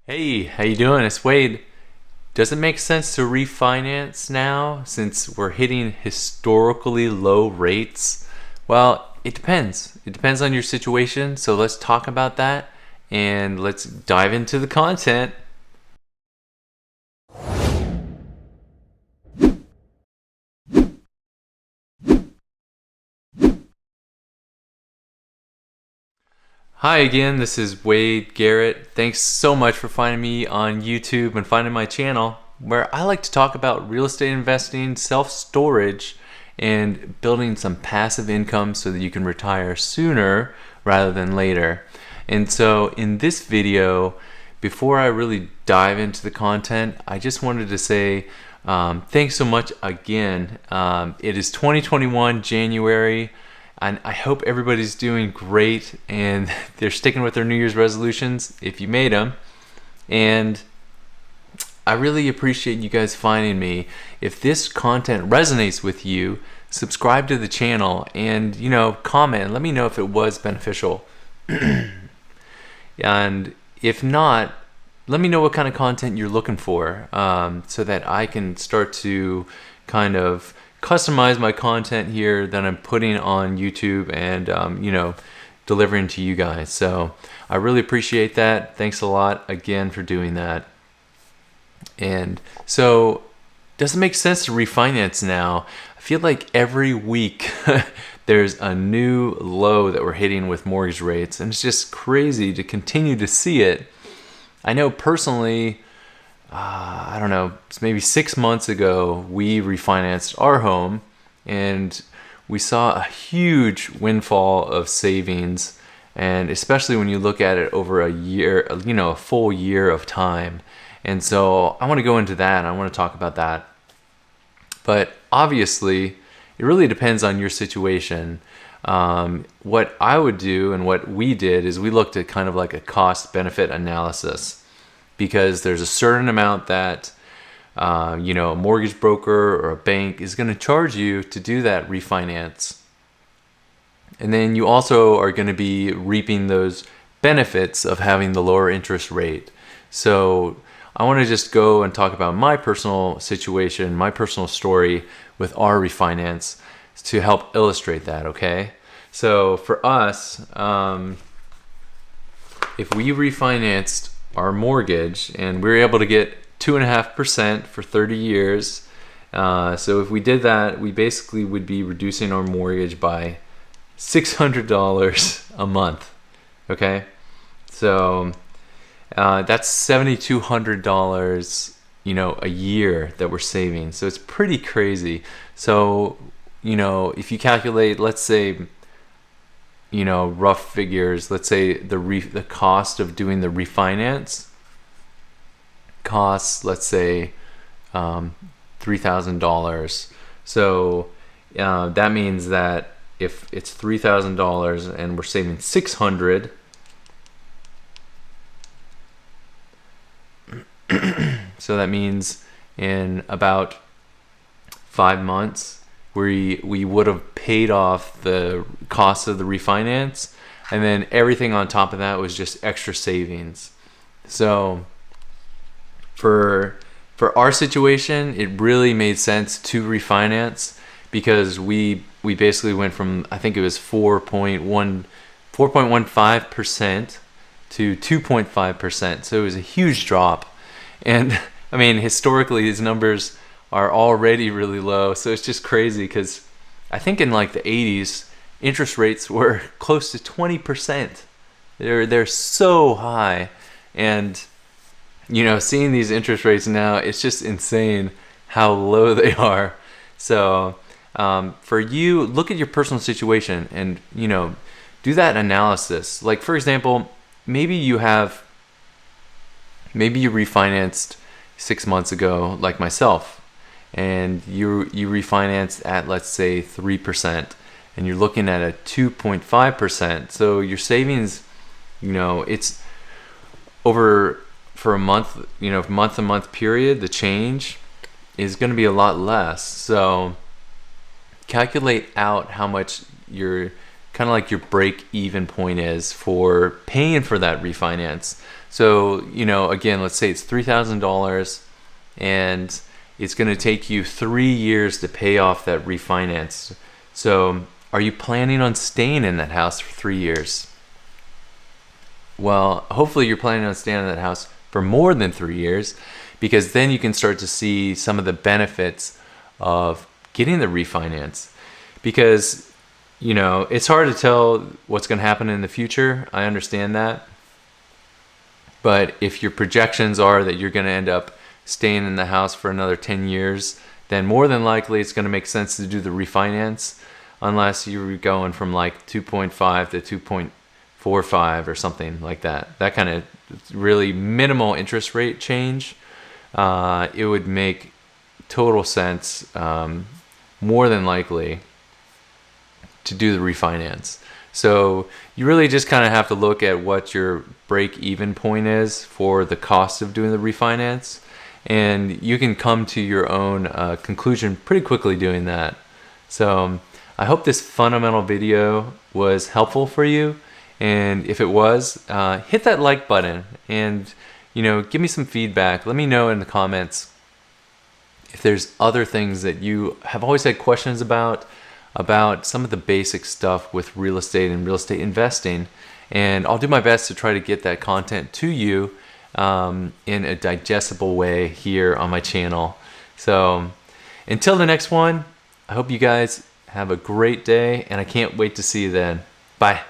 Hey, how you doing? It's Wade. Does it make sense to refinance now since we're hitting historically low rates? Well, it depends. It depends on your situation. So let's talk about that and let's dive into the content. Hi again, this is Wade Garrett. Thanks so much for finding me on YouTube and finding my channel where I like to talk about real estate investing, self-storage, and building some passive income so that you can retire sooner rather than later. And so in this video, before I really dive into the content, I just wanted to say thanks so much again. It is 2021 January. And I hope everybody's doing great and they're sticking with their New Year's resolutions if you made them. And I really appreciate you guys finding me. If this content resonates with you, subscribe to the channel and, comment. Let me know if it was beneficial. And if not, let me know what kind of content you're looking for, so that I can start to kind of customize my content here that I'm putting on YouTube and delivering to you guys. So I really appreciate that. Thanks a lot again for doing that. And so, does it make sense to refinance now? I feel like every week there's a new low that we're hitting with mortgage rates, and it's just crazy to continue to see it. I know personally, I don't know, maybe 6 months ago, we refinanced our home and we saw a huge windfall of savings. And especially when you look at it over a year, a full year of time. And so I want to go into that. I want to talk about that. But obviously, it really depends on your situation. What I would do and what we did is we looked at kind of like a cost benefit analysis, because there's a certain amount that a mortgage broker or a bank is going to charge you to do that refinance. And then you also are going to be reaping those benefits of having the lower interest rate. So I want to just go and talk about my personal situation, my personal story with our refinance to help illustrate that, okay? So for us, if we refinanced our mortgage and we were able to get 2.5% for 30 years, so if we did that, we basically would be reducing our mortgage by $600 a month. Okay, so that's $7,200 a year that we're saving. So it's pretty crazy. So if you calculate, let's say, rough figures, let's say the cost of doing the refinance costs, let's say, $3,000. So that means that if it's $3,000 and we're saving $600, so that means in about 5 months we would have paid off the cost of the refinance, and then everything on top of that was just extra savings. So for our situation, it really made sense to refinance, because we basically went from, I think it was 4.15% to 2.5%. So it was a huge drop. And I mean, historically, these numbers are already really low. So it's just crazy, because I think in like the 80s, interest rates were close to 20%. They're so high. And seeing these interest rates now, it's just insane how low they are. So for you, look at your personal situation and do that analysis. Like, for example, maybe you refinanced 6 months ago, like myself, and you refinanced at, let's say, 3%, and you're looking at a 2.5%. So your savings, it's over for a month, month-to-month period, the change is going to be a lot less. So calculate out how much you're kind of like your break even point is for paying for that refinance. So, again, let's say it's $3,000 and it's going to take you 3 years to pay off that refinance. So, are you planning on staying in that house for 3 years? Well, hopefully you're planning on staying in that house for more than 3 years, because then you can start to see some of the benefits of getting the refinance. Because, it's hard to tell what's going to happen in the future. I understand that. But if your projections are that you're going to end up staying in the house for another 10 years, then more than likely it's going to make sense to do the refinance, unless you're going from like 2.5 to 2.45 or something like that. That kind of really minimal interest rate change. It would make total sense, more than likely, to do the refinance. So you really just kind of have to look at what your break-even point is for the cost of doing the refinance, and you can come to your own conclusion pretty quickly doing that. So I hope this fundamental video was helpful for you, and if it was, hit that like button and give me some feedback. Let me know in the comments if there's other things that you have always had questions about some of the basic stuff with real estate and real estate investing. And I'll do my best to try to get that content to you in a digestible way here on my channel. So until the next one, I hope you guys have a great day, and I can't wait to see you then. Bye.